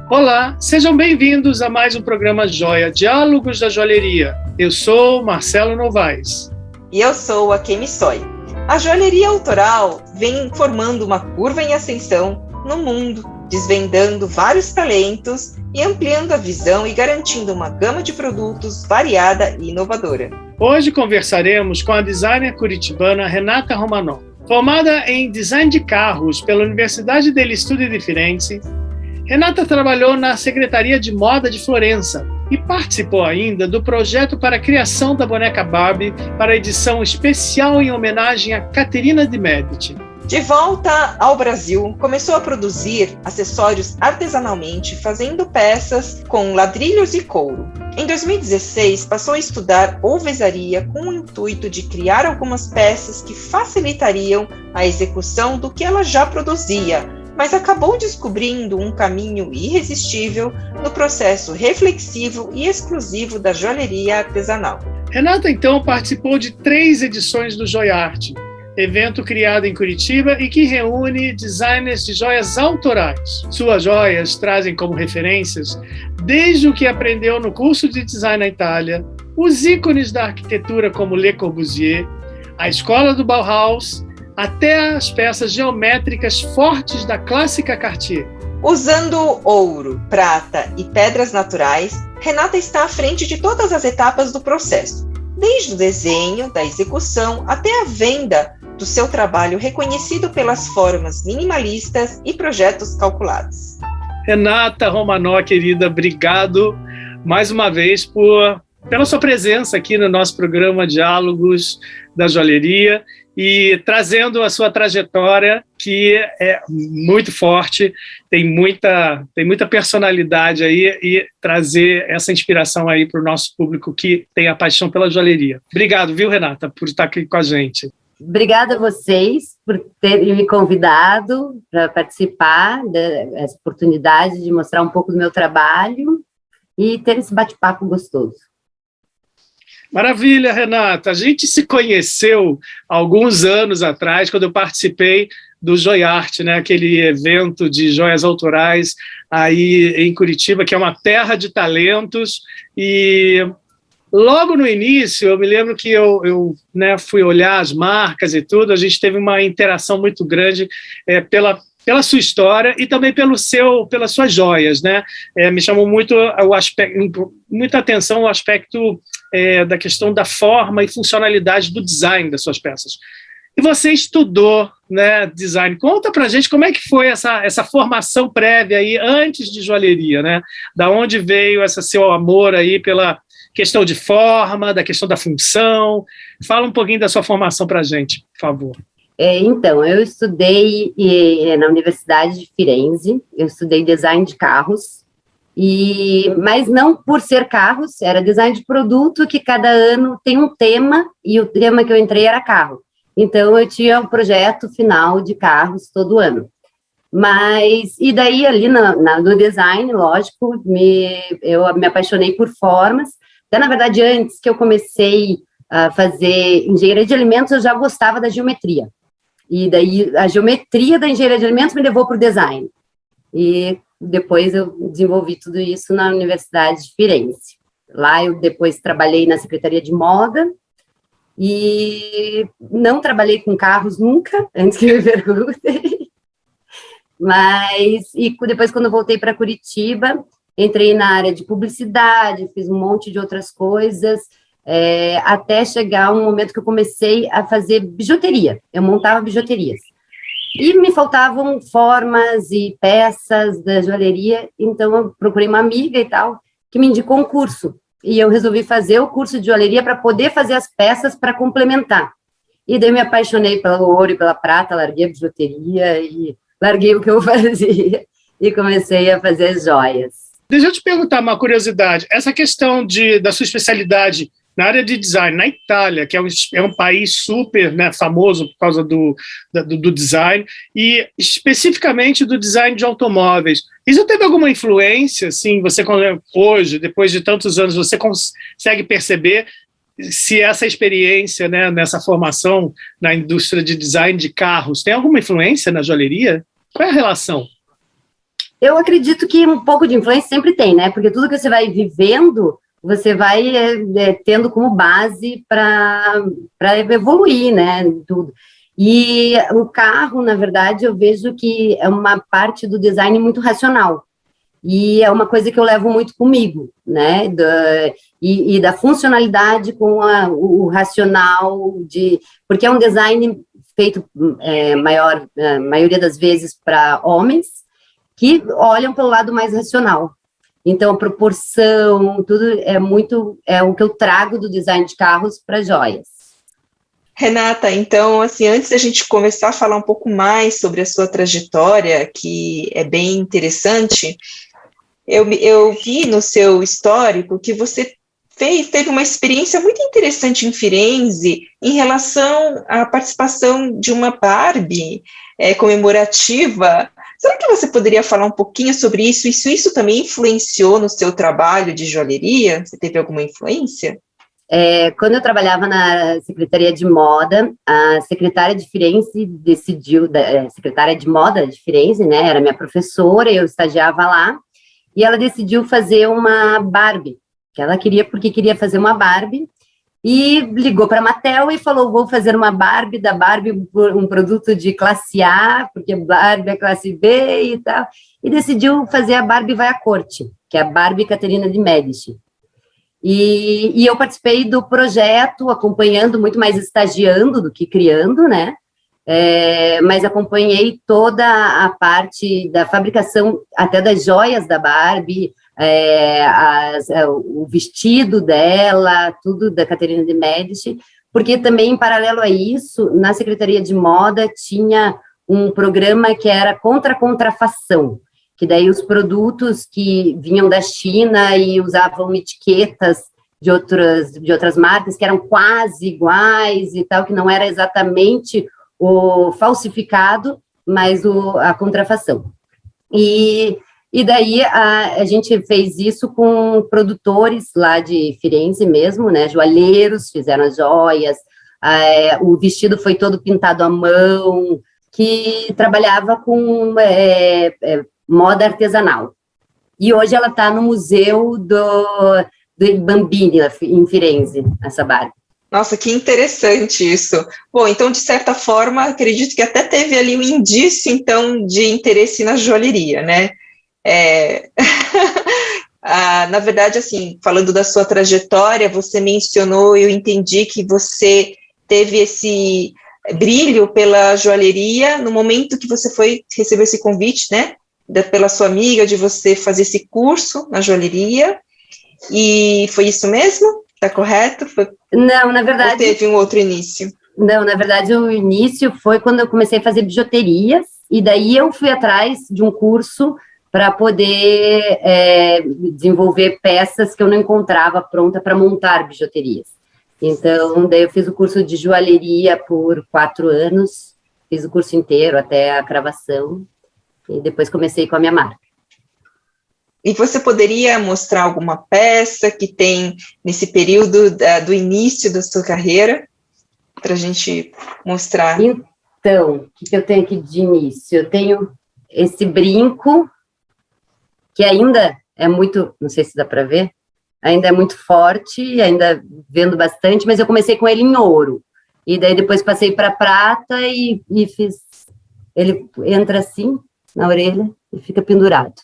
Olá, sejam bem-vindos a mais um programa Joia, Diálogos da Joalheria. Eu sou Marcelo Novaes. E eu sou a Kemi Soy. A joalheria autoral vem formando uma curva em ascensão no mundo, desvendando vários talentos e ampliando a visão e garantindo uma gama de produtos variada e inovadora. Hoje conversaremos com a designer curitibana Renata Romanò. Formada em design de carros pela Universidade degli Studi di Firenze, Renata trabalhou na Secretaria de Moda de Florença e participou ainda do projeto para a criação da boneca Barbie para a edição especial em homenagem a Caterina de Medici. De volta ao Brasil, começou a produzir acessórios artesanalmente, fazendo peças com ladrilhos e couro. Em 2016, passou a estudar alvesaria com o intuito de criar algumas peças que facilitariam a execução do que ela já produzia, mas acabou descobrindo um caminho irresistível no processo reflexivo e exclusivo da joalheria artesanal. Renata, então, participou de 3 edições do JoiArt, evento criado em Curitiba e que reúne designers de joias autorais. Suas joias trazem como referências, desde o que aprendeu no curso de design na Itália, os ícones da arquitetura como Le Corbusier, a escola do Bauhaus, até as peças geométricas fortes da clássica Cartier. Usando ouro, prata e pedras naturais, Renata está à frente de todas as etapas do processo, desde o desenho, da execução, até a venda do seu trabalho reconhecido pelas formas minimalistas e projetos calculados. Renata Romanò, querida, obrigado mais uma vez pela sua presença aqui no nosso programa Diálogos da Joalheria e trazendo a sua trajetória, que é muito forte, tem muita personalidade aí, e trazer essa inspiração aí para o nosso público que tem a paixão pela joalheria. Obrigado, viu, Renata, por estar aqui com a gente. Obrigada a vocês por terem me convidado para participar dessa oportunidade de mostrar um pouco do meu trabalho e ter esse bate-papo gostoso. Maravilha, Renata. A gente se conheceu alguns anos atrás, quando eu participei do JoiArt, né, aquele evento de joias autorais aí em Curitiba, que é uma terra de talentos. E logo no início, eu me lembro que eu fui olhar as marcas e tudo, a gente teve uma interação muito grande pela sua história e também pelas suas joias, né? Me chamou muito muita atenção o aspecto da questão da forma e funcionalidade do design das suas peças. E você estudou, né, design. Conta pra gente como é que foi essa formação prévia aí, antes de joalheria, né? Da onde veio esse seu amor aí pela questão de forma, da questão da função. Fala um pouquinho da sua formação pra gente, por favor. Então, eu estudei na Universidade de Firenze, eu estudei design de carros, mas não por ser carros, era design de produto, que cada ano tem um tema, e o tema que eu entrei era carro. Então, eu tinha um projeto final de carros todo ano. E daí, ali no design, lógico, eu me apaixonei por formas. Até, na verdade, antes que eu comecei a fazer engenharia de alimentos, eu já gostava da geometria. E daí, a geometria da engenharia de alimentos me levou para o design. E depois eu desenvolvi tudo isso na Universidade de Firenze. Lá eu depois trabalhei na Secretaria de Moda e não trabalhei com carros nunca, antes que me perguntem. E depois, quando eu voltei para Curitiba, entrei na área de publicidade, fiz um monte de outras coisas, até chegar um momento que eu comecei a fazer bijuteria. Eu montava bijuterias. E me faltavam formas e peças da joalheria, então eu procurei uma amiga e tal, que me indicou um curso. E eu resolvi fazer o curso de joalheria para poder fazer as peças para complementar. E daí eu me apaixonei pelo ouro e pela prata, larguei a bijuteria e larguei o que eu fazia e comecei a fazer joias. Deixa eu te perguntar uma curiosidade. Essa questão da sua especialidade na área de design, na Itália, que é um país super, né, famoso por causa do design, e especificamente do design de automóveis. Isso teve alguma influência, assim, você hoje, depois de tantos anos, você consegue perceber se essa experiência, né, nessa formação na indústria de design de carros tem alguma influência na joalheria? Qual é a relação? Eu acredito que um pouco de influência sempre tem, né? Porque tudo que você vai vivendo, você vai tendo como base para evoluir, né? Tudo. E o carro, na verdade, eu vejo que é uma parte do design muito racional. E é uma coisa que eu levo muito comigo, né? E da funcionalidade com o racional, porque é um design feito maioria das vezes para homens que olham pelo lado mais racional. Então, a proporção, tudo é o que eu trago do design de carros para joias. Renata, então, assim, antes da gente começar a falar um pouco mais sobre a sua trajetória, que é bem interessante, eu vi no seu histórico que você teve uma experiência muito interessante em Firenze em relação à participação de uma Barbie comemorativa. Será que você poderia falar um pouquinho sobre isso? Isso também influenciou no seu trabalho de joalheria? Você teve alguma influência? Quando eu trabalhava na Secretaria de Moda, a secretária de Firenze secretária de Moda de Firenze, né, era minha professora, eu estagiava lá, e ela decidiu fazer uma Barbie, que ela porque queria fazer uma Barbie, e ligou para a Mattel e falou, vou fazer uma Barbie, da Barbie um produto de classe A, porque Barbie é classe B e tal, e decidiu fazer a Barbie Vai à Corte, que é a Barbie Caterina de Médici. E eu participei do projeto, acompanhando, muito mais estagiando do que criando, né? Mas acompanhei toda a parte da fabricação, até das joias da Barbie, o vestido dela, tudo da Caterina de Médici, porque também, em paralelo a isso, na Secretaria de Moda tinha um programa que era contra a contrafação, que daí os produtos que vinham da China e usavam etiquetas de outras marcas que eram quase iguais e tal, que não era exatamente o falsificado, mas a contrafação. E daí a gente fez isso com produtores lá de Firenze mesmo, né, joalheiros, fizeram as joias, o vestido foi todo pintado à mão, que trabalhava com moda artesanal. E hoje ela está no museu do Bambini, em Firenze, essa Barbie. Nossa, que interessante isso. Bom, então, de certa forma, acredito que até teve ali um indício, então, de interesse na joalheria, né? Na verdade, assim, falando da sua trajetória, você mencionou, eu entendi que você teve esse brilho pela joalheria no momento que você recebeu esse convite, né? Pela sua amiga, de você fazer esse curso na joalheria, e foi isso mesmo? Está correto? Não, na verdade... Ou teve um outro início? Não, na verdade, o início foi quando eu comecei a fazer bijuterias, e daí eu fui atrás de um curso para poder desenvolver peças que eu não encontrava pronta para montar bijuterias. Então, daí eu fiz o curso de joalheria por 4 anos, fiz o curso inteiro até a cravação, e depois comecei com a minha marca. E você poderia mostrar alguma peça que tem nesse período do início da sua carreira, para a gente mostrar? Então, o que eu tenho aqui de início? Eu tenho esse brinco, que ainda é muito, não sei se dá para ver, ainda é muito forte, ainda vendo bastante, mas eu comecei com ele em ouro. E daí depois passei para prata e fiz... Ele entra assim, na orelha, e fica pendurado.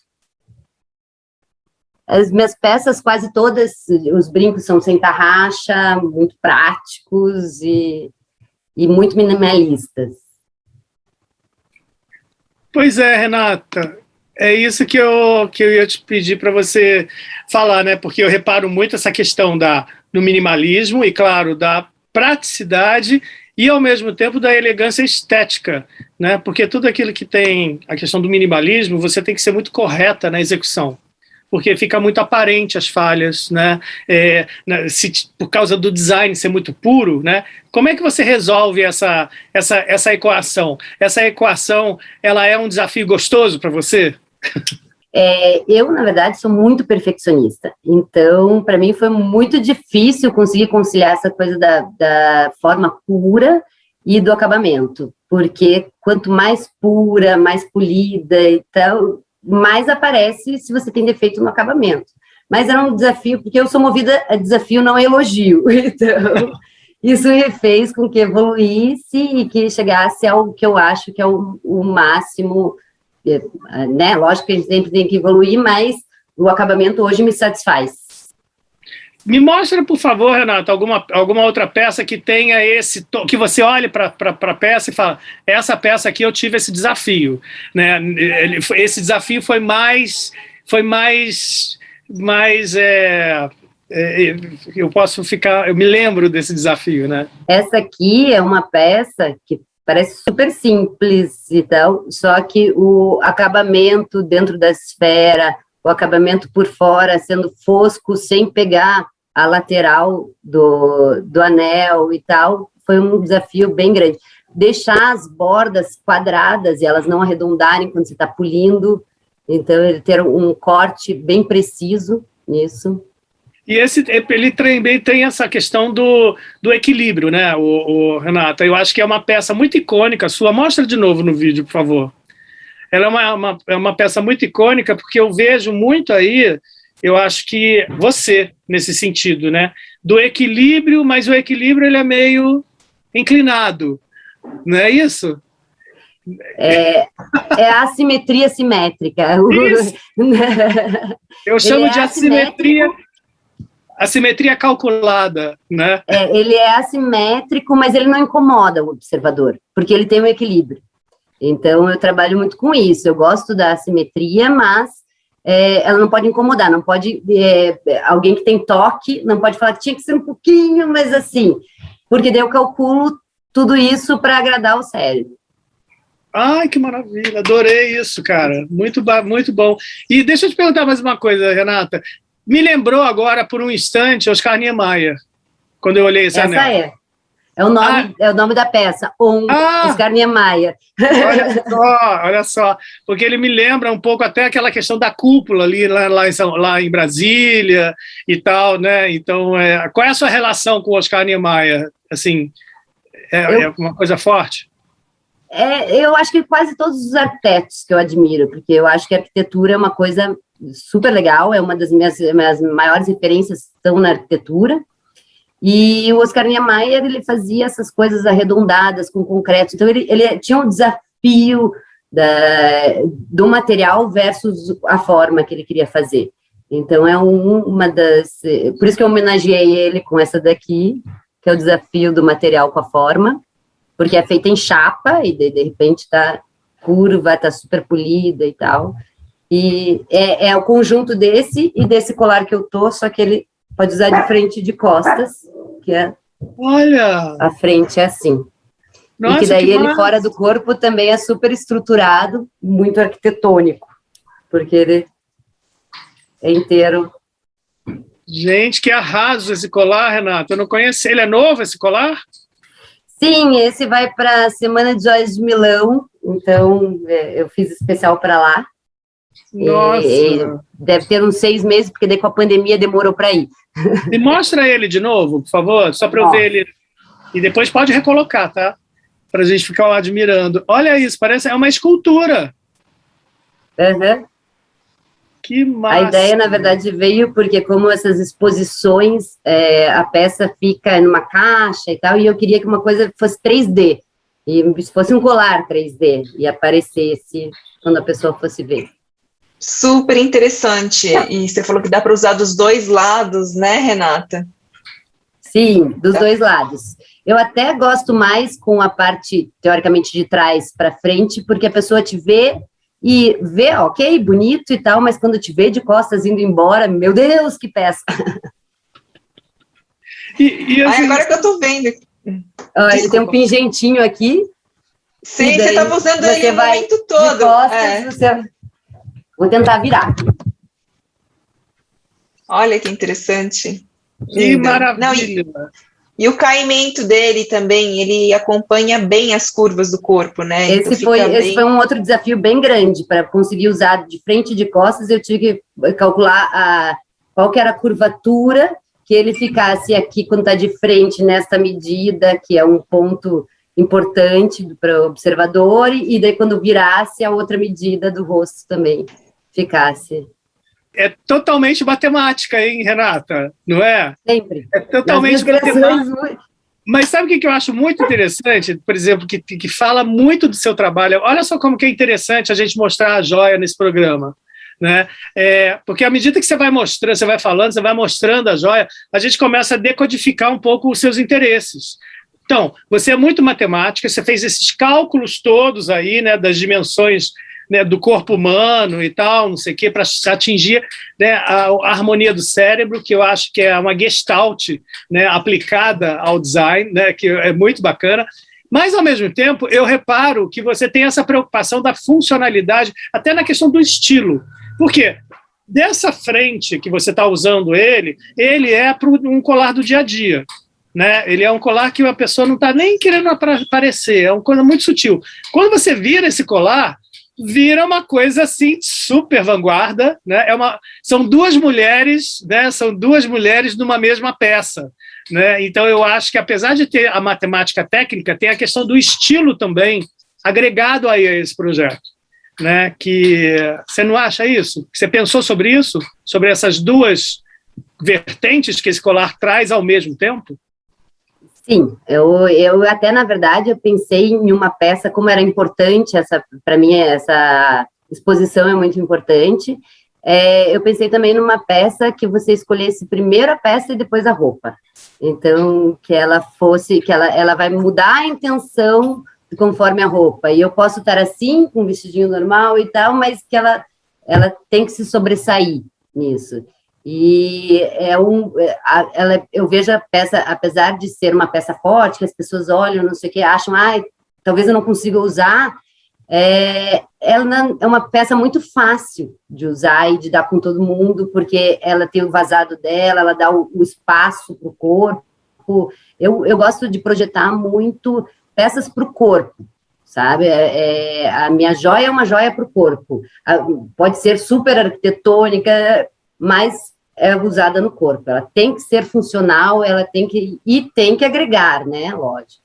As minhas peças, quase todas, os brincos são sem tarraxa, muito práticos e muito minimalistas. Pois é, Renata, é isso que eu ia te pedir para você falar, né? Porque eu reparo muito essa questão do minimalismo e, claro, da praticidade e, ao mesmo tempo, da elegância estética, né? Porque tudo aquilo que tem a questão do minimalismo, você tem que ser muito correta na execução, porque fica muito aparente as falhas, né? Por causa do design ser muito puro, né? Como é que você resolve essa equação? Essa equação, ela é um desafio gostoso para você? Eu, na verdade, sou muito perfeccionista. Então, para mim, foi muito difícil conseguir conciliar essa coisa da forma pura e do acabamento. Porque quanto mais pura, mais polida e tal, mais aparece se você tem defeito no acabamento. Mas era um desafio, porque eu sou movida a desafio, não a elogio. Então, isso me fez com que evoluísse e que chegasse ao que eu acho que é o máximo, né? Lógico que a gente sempre tem que evoluir, mas o acabamento hoje me satisfaz. Me mostra, por favor, Renata, alguma outra peça que tenha esse... que você olhe para a peça e fala, essa peça aqui eu tive esse desafio, né? Esse desafio foi mais eu me lembro desse desafio, né? Essa aqui é uma peça que parece super simples e tal, só que o acabamento dentro da esfera, o acabamento por fora sendo fosco, sem pegar a lateral do anel e tal, foi um desafio bem grande. Deixar as bordas quadradas e elas não arredondarem quando você está polindo, então ele ter um corte bem preciso nisso. E ele também tem essa questão do equilíbrio, né, Renata? Eu acho que é uma peça muito icônica sua. Mostra de novo no vídeo, por favor. Ela é uma peça muito icônica, porque eu vejo muito aí, eu acho que você, nesse sentido, né? Do equilíbrio, mas o equilíbrio ele é meio inclinado, não é isso? É a assimetria simétrica. Isso. Eu chamo de assimetria calculada, né? Ele é assimétrico, mas ele não incomoda o observador, porque ele tem um equilíbrio. Então, eu trabalho muito com isso. Eu gosto da assimetria, mas ela não pode incomodar, não pode... alguém que tem toque não pode falar que tinha que ser um pouquinho, mas assim, porque daí eu calculo tudo isso para agradar o cérebro. Ai, que maravilha, adorei isso, cara, muito bom. E deixa eu te perguntar mais uma coisa, Renata, me lembrou agora, por um instante, Oscar Niemeyer, quando eu olhei esse anel. É o nome da peça, Oscar Niemeyer. Olha só, porque ele me lembra um pouco até aquela questão da cúpula ali, lá em Brasília e tal, né? Então, qual é a sua relação com o Oscar Niemeyer? Assim, é uma coisa forte? Eu acho que quase todos os arquitetos que eu admiro, porque eu acho que a arquitetura é uma coisa super legal, é uma das minhas maiores referências estão na arquitetura, e o Oscar Niemeyer, ele fazia essas coisas arredondadas com concreto, então ele tinha um desafio do material versus a forma que ele queria fazer. Então é uma das... Por isso que eu homenageei ele com essa daqui, que é o desafio do material com a forma, porque é feita em chapa e de repente tá curva, tá super polida e tal. E é o conjunto desse e desse colar que eu tô, só que ele pode usar de frente e de costas, que olha, a frente é assim. Nossa, e que daí ele fora do corpo também é super estruturado, muito arquitetônico, porque ele é inteiro. Gente, que arraso esse colar, Renata. Eu não conheci. Ele é novo, esse colar? Sim, esse vai para a Semana de Joias de Milão, então eu fiz especial para lá. Nossa! Deve ter uns 6 meses, porque daí com a pandemia demorou para ir. Me mostra ele de novo, por favor, só para eu ver ele. E depois pode recolocar, tá? Para a gente ficar lá admirando. Olha isso, parece uma escultura. Uhum. Que massa! A ideia, na verdade, veio porque, como essas exposições, a peça fica numa caixa e tal, e eu queria que uma coisa fosse 3D, e se fosse um colar 3D, e aparecesse quando a pessoa fosse ver. Super interessante. E você falou que dá para usar dos dois lados, né, Renata? Sim, dos dois lados. Eu até gosto mais com a parte, teoricamente, de trás para frente, porque a pessoa te vê e vê, ok, bonito e tal, mas quando te vê de costas indo embora, meu Deus, que peça! Assim, agora que eu tô vendo. Ele tem um pingentinho aqui. Sim, você estava usando ele o momento todo. De costas, Vou tentar virar. Olha que interessante. Que maravilha! E o caimento dele também, ele acompanha bem as curvas do corpo, né? Esse foi um outro desafio bem grande. Para conseguir usar de frente e de costas, eu tive que calcular qual que era a curvatura, que ele ficasse aqui quando está de frente, nesta medida, que é um ponto importante para o observador, e daí quando virasse a outra medida do rosto também. ficasse. É totalmente matemática, hein, Renata? Não é? Sempre. É totalmente matemática. Mas sabe o que eu acho muito interessante, por exemplo, que fala muito do seu trabalho? Olha só como que é interessante a gente mostrar a joia nesse programa. Né? Porque à medida que você vai mostrando, você vai falando, você vai mostrando a joia, a gente começa a decodificar um pouco os seus interesses. Então, você é muito matemática, você fez esses cálculos todos aí, né, das dimensões, né, do corpo humano e tal, não sei o quê, para atingir, né, a harmonia do cérebro, que eu acho que é uma gestalt, né, aplicada ao design, né, que é muito bacana. Mas, ao mesmo tempo, eu reparo que você tem essa preocupação da funcionalidade, até na questão do estilo. Por quê? Dessa frente que você está usando ele é para um colar do dia a dia. Né? Ele é um colar que a pessoa não está nem querendo aparecer, é uma coisa muito sutil. Quando você vira esse colar, vira uma coisa assim, super vanguarda, né? São duas mulheres, né? São duas mulheres numa mesma peça. Né? Então, eu acho que, apesar de ter a matemática técnica, tem a questão do estilo também agregado aí a esse projeto. Né? Que você não acha isso? Você pensou sobre isso? Sobre essas duas vertentes que esse colar traz ao mesmo tempo? Sim, eu até, na verdade, eu pensei em uma peça, como era importante, para mim, essa exposição é muito importante. Eu pensei também numa peça que você escolhesse primeiro a peça e depois a roupa. Então, que ela vai mudar a intenção conforme a roupa, e eu posso estar assim, com um vestidinho normal e tal, mas que ela tem que se sobressair nisso. E eu vejo a peça, apesar de ser uma peça forte, que as pessoas olham, não sei o que, acham, talvez eu não consiga usar, ela é uma peça muito fácil de usar e de dar com todo mundo, porque ela tem o vazado dela, ela dá o espaço para o corpo. Eu gosto de projetar muito peças para o corpo, sabe? A minha joia é uma joia para o corpo. Pode ser super arquitetônica, mas é usada no corpo. Ela tem que ser funcional, ela tem que agregar, né? Lógico.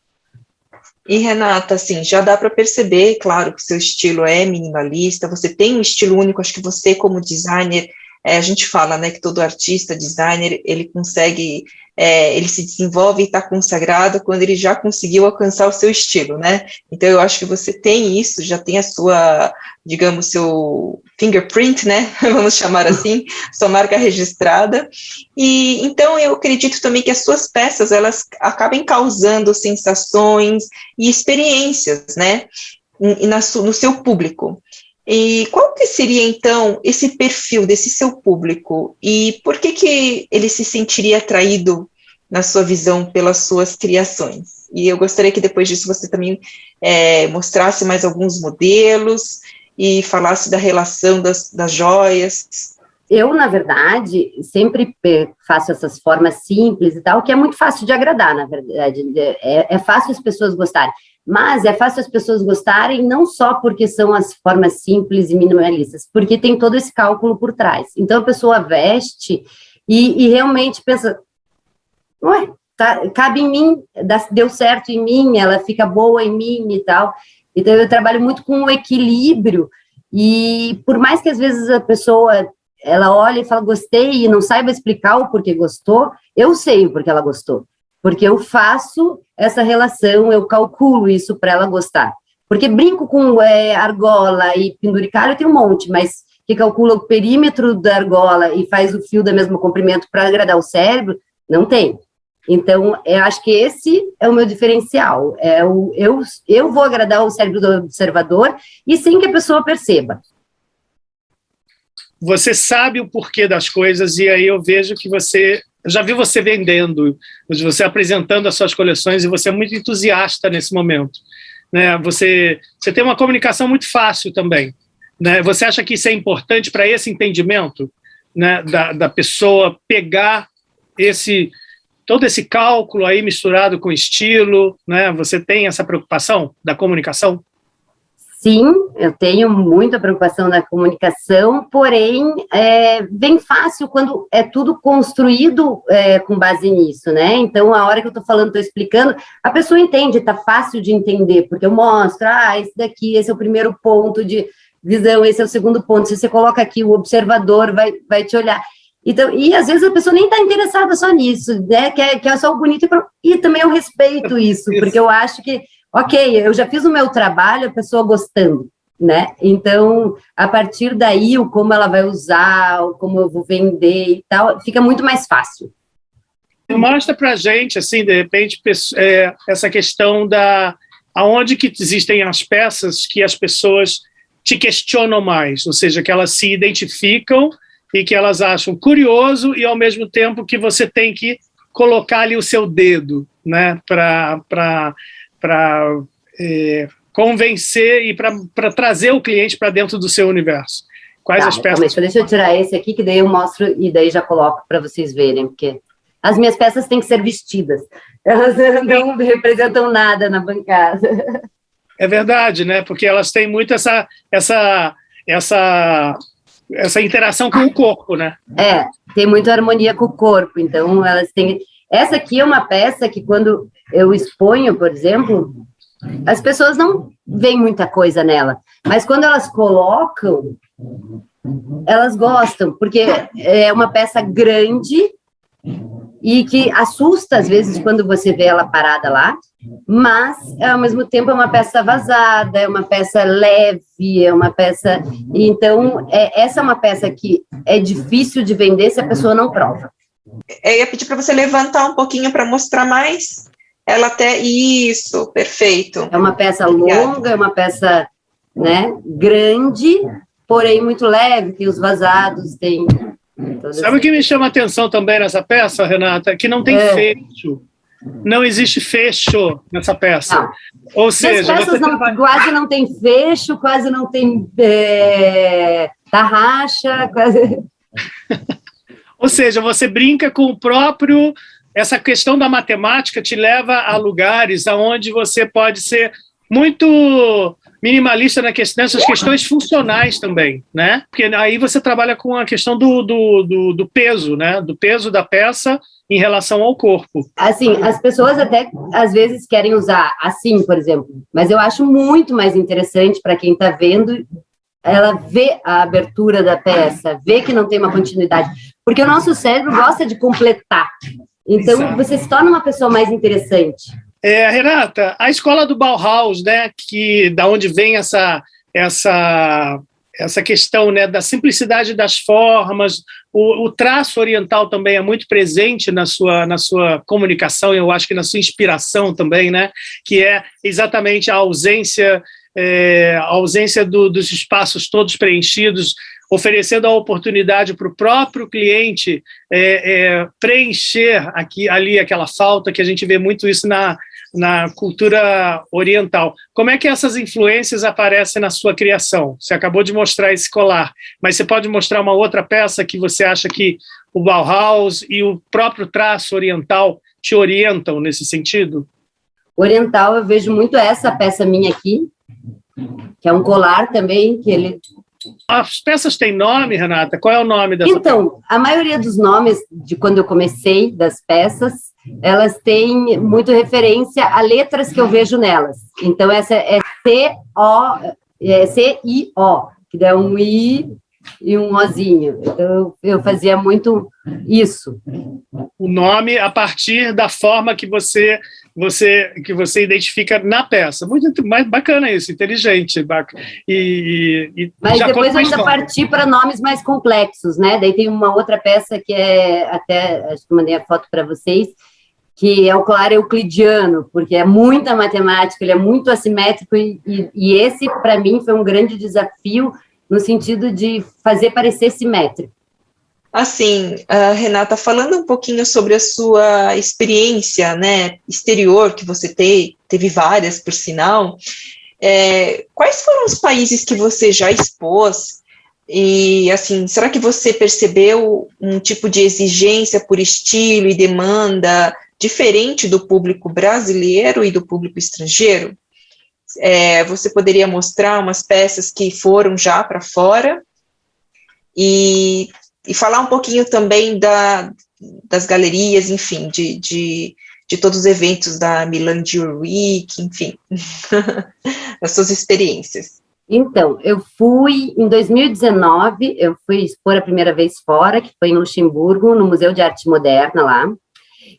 E, Renata, assim, já dá para perceber, claro, que o seu estilo é minimalista, você tem um estilo único, acho que você, como designer, a gente fala, né, que todo artista, designer, ele consegue, ele se desenvolve e está consagrado quando ele já conseguiu alcançar o seu estilo, né? Então, eu acho que você tem isso, já tem a sua, digamos, seu fingerprint, né? Vamos chamar assim, sua marca registrada. E, então, eu acredito também que as suas peças, elas acabem causando sensações e experiências, né? No seu público. E qual que seria, então, esse perfil desse seu público? E por que ele se sentiria atraído, na sua visão, pelas suas criações? E eu gostaria que depois disso você também mostrasse mais alguns modelos e falasse da relação das joias. Eu, na verdade, sempre faço essas formas simples e tal, que é muito fácil de agradar, na verdade. É fácil as pessoas gostarem. Mas é fácil as pessoas gostarem não só porque são as formas simples e minimalistas, porque tem todo esse cálculo por trás. Então, a pessoa veste e realmente pensa, ué, cabe em mim, deu certo em mim, ela fica boa em mim e tal. Então, eu trabalho muito com o equilíbrio e por mais que às vezes a pessoa, ela olha e fala, gostei, e não saiba explicar o porquê gostou, eu sei o porquê ela gostou. Porque eu faço essa relação, eu calculo isso para ela gostar. Porque brinco com argola e penduricalho, tem um monte, mas que calcula o perímetro da argola e faz o fio do mesmo comprimento para agradar o cérebro, não tem. Então, eu acho que esse é o meu diferencial. Eu vou agradar o cérebro do observador e sem que a pessoa perceba. Você sabe o porquê das coisas e aí eu vejo que eu já vi você vendendo, você apresentando as suas coleções e você é muito entusiasta nesse momento. Né? Você tem uma comunicação muito fácil também. Né? Você acha que isso é importante para esse entendimento, né, da pessoa pegar todo esse cálculo aí misturado com estilo? Né? Você tem essa preocupação da comunicação? Sim, eu tenho muita preocupação na comunicação, porém, bem fácil quando é tudo construído com base nisso, né? Então, a hora que eu estou falando, estou explicando, a pessoa entende, está fácil de entender, porque eu mostro, esse daqui, esse é o primeiro ponto visão, esse é o segundo ponto. Se você coloca aqui, o observador vai te olhar. Então, e às vezes a pessoa nem está interessada só nisso, né? Quer só o bonito. E também eu respeito isso, porque eu acho que, ok, eu já fiz o meu trabalho, a pessoa gostando, né? Então, a partir daí, o como ela vai usar, o como eu vou vender e tal, fica muito mais fácil. Mostra para a gente, assim, de repente, essa questão aonde que existem as peças que as pessoas te questionam mais, ou seja, que elas se identificam e que elas acham curioso e, ao mesmo tempo, que você tem que colocar ali o seu dedo, né, para convencer e para trazer o cliente para dentro do seu universo. Quais as peças? Mas deixa eu tirar esse aqui, que daí eu mostro e daí já coloco para vocês verem, porque as minhas peças têm que ser vestidas. Elas não representam nada na bancada. É verdade, né? Porque elas têm muito essa interação com o corpo, né? Tem muita harmonia com o corpo. Então, elas têm... Essa aqui é uma peça que, quando eu exponho, por exemplo, as pessoas não veem muita coisa nela. Mas quando elas colocam, elas gostam, porque é uma peça grande e que assusta, às vezes, quando você vê ela parada lá, mas, ao mesmo tempo, é uma peça vazada, é uma peça leve, é uma peça... Então, essa é uma peça que é difícil de vender se a pessoa não prova. Eu ia pedir para você levantar um pouquinho para mostrar mais. Ela até... Isso, perfeito. É uma peça longa, é uma peça, né, grande, porém muito leve, tem os vazados, tem... Sabe o que me chama a atenção também nessa peça, Renata? Que não tem fecho. Não existe fecho nessa peça. Não. Ou seja, as peças quase não tem fecho, quase não tem tarraxa, quase... Ou seja, você brinca com o próprio... Essa questão da matemática te leva a lugares onde você pode ser muito minimalista nessas questões funcionais também, né? Porque aí você trabalha com a questão do peso, né? Do peso da peça em relação ao corpo. Assim, as pessoas até às vezes querem usar assim, por exemplo, mas eu acho muito mais interessante para quem está vendo, ela vê a abertura da peça, vê que não tem uma continuidade, porque o nosso cérebro gosta de completar. Então, exato, você se torna uma pessoa mais interessante. Renata, a escola do Bauhaus, né, da onde vem essa questão, né, da simplicidade das formas, o traço oriental também é muito presente na sua comunicação, eu acho que na sua inspiração também, né, que é exatamente a ausência dos espaços todos preenchidos, oferecendo a oportunidade para o próprio cliente preencher ali aquela falta, que a gente vê muito isso na cultura oriental. Como é que essas influências aparecem na sua criação? Você acabou de mostrar esse colar, mas você pode mostrar uma outra peça que você acha que o Bauhaus e o próprio traço oriental te orientam nesse sentido? Oriental, eu vejo muito essa peça minha aqui, que é um colar também, que ele... As peças têm nome, Renata? Qual é o nome dessa peça? Então, a maioria dos nomes de quando eu comecei das peças, elas têm muito referência a letras que eu vejo nelas. Então, essa é C-I-O, que dá um I e um Ozinho. Então, eu fazia muito isso. O nome a partir da forma que você identifica na peça. Muito mais bacana isso, inteligente. Mas depois eu ainda parti para nomes mais complexos, né? Daí tem uma outra peça que acho que mandei a foto para vocês, que é o colar euclidiano, porque é muita matemática, ele é muito assimétrico, e esse, para mim, foi um grande desafio no sentido de fazer parecer simétrico. Assim, Renata, falando um pouquinho sobre a sua experiência, né, exterior, que você teve várias, por sinal, quais foram os países que você já expôs? E, assim, será que você percebeu um tipo de exigência por estilo e demanda diferente do público brasileiro e do público estrangeiro? Você poderia mostrar umas peças que foram já para fora e falar um pouquinho também das galerias, enfim, de todos os eventos da Milan Jewelry Week, enfim, das suas experiências. Então, eu fui em 2019, eu fui expor a primeira vez fora, que foi em Luxemburgo, no Museu de Arte Moderna lá.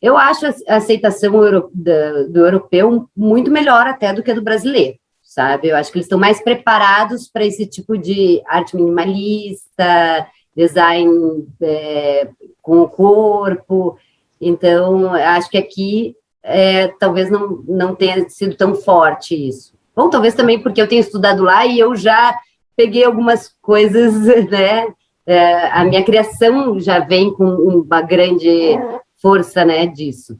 Eu acho a aceitação do europeu muito melhor até do que a do brasileiro, sabe? Eu acho que eles estão mais preparados para esse tipo de arte minimalista, design com o corpo. Então, acho que aqui talvez não tenha sido tão forte isso. Bom, talvez também porque eu tenho estudado lá e eu já peguei algumas coisas, né? A minha criação já vem com uma grande força, né, disso.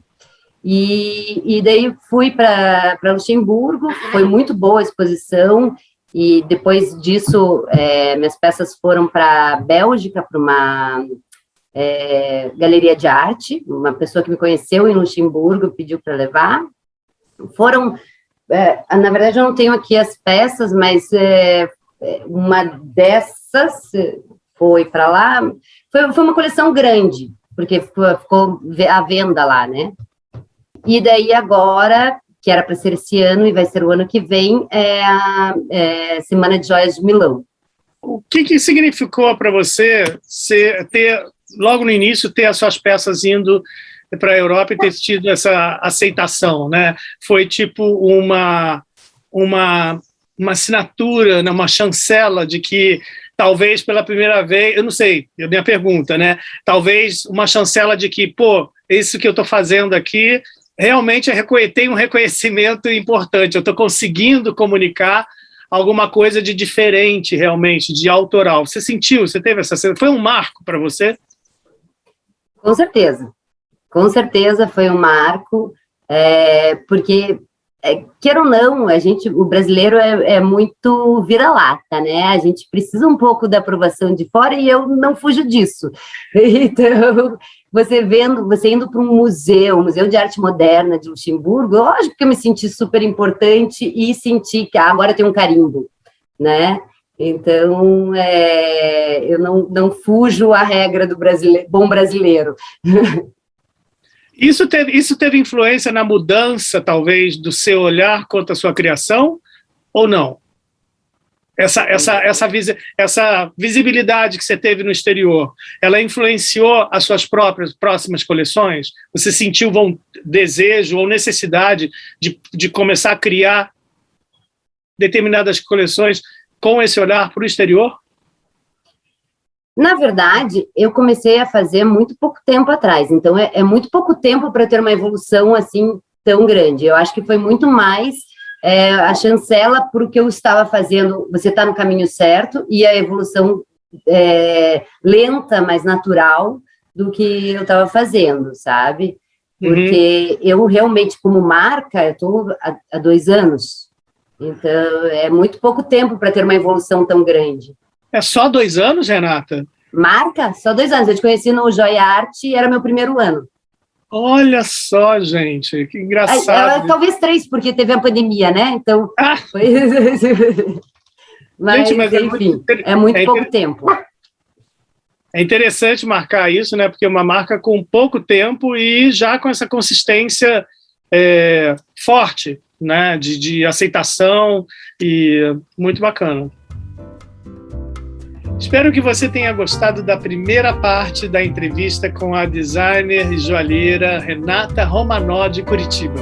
E daí fui para Luxemburgo, foi muito boa a exposição, e depois disso minhas peças foram para a Bélgica, para uma galeria de arte, uma pessoa que me conheceu em Luxemburgo pediu para levar. Foram... na verdade, eu não tenho aqui as peças, mas uma dessas foi para lá. Foi uma coleção grande, porque ficou à venda lá, né? E daí agora, que era para ser esse ano e vai ser o ano que vem, é a Semana de Joias de Milão. O que significou para você logo no início, ter as suas peças indo para a Europa e ter tido essa aceitação, né? Foi tipo uma assinatura, né? Uma chancela de que talvez pela primeira vez, eu não sei, é a minha pergunta, né? Talvez uma chancela de que, isso que eu estou fazendo aqui realmente tem um reconhecimento importante, eu estou conseguindo comunicar alguma coisa de diferente realmente, de autoral. Você sentiu, você teve essa cena? Foi um marco para você? Com certeza foi um marco, porque, queira ou não, o brasileiro é muito vira-lata, né? A gente precisa um pouco da aprovação de fora e eu não fujo disso. Então, você indo para um Museu de Arte Moderna de Luxemburgo, lógico que eu me senti super importante e senti que agora tem um carimbo, né? Então, eu não fujo à regra do bom brasileiro. Isso teve influência na mudança, talvez, do seu olhar quanto à sua criação, ou não? Essa visibilidade que você teve no exterior, ela influenciou as suas próximas coleções? Você sentiu desejo ou necessidade de começar a criar determinadas coleções com esse olhar para o exterior? Na verdade, eu comecei a fazer muito pouco tempo atrás, então é muito pouco tempo para ter uma evolução assim tão grande. Eu acho que foi muito mais a chancela para o que eu estava fazendo. Você está no caminho certo, e a evolução lenta, mas natural do que eu estava fazendo, sabe? Porque eu realmente, como marca, eu estou há 2 anos, então é muito pouco tempo para ter uma evolução tão grande. É só 2 anos, Renata? Marca? Só 2 anos. Eu te conheci no Joia Arte e era meu primeiro ano. Olha só, gente, que engraçado. Talvez 3, porque teve a pandemia, né? Então, foi... mas, gente, enfim, é muito pouco tempo. É interessante marcar isso, né? Porque é uma marca com pouco tempo e já com essa consistência forte, né? De aceitação, e muito bacana. Espero que você tenha gostado da primeira parte da entrevista com a designer e joalheira Renata Romanò, de Curitiba.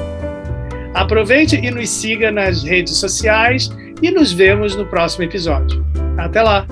Aproveite e nos siga nas redes sociais e nos vemos no próximo episódio. Até lá!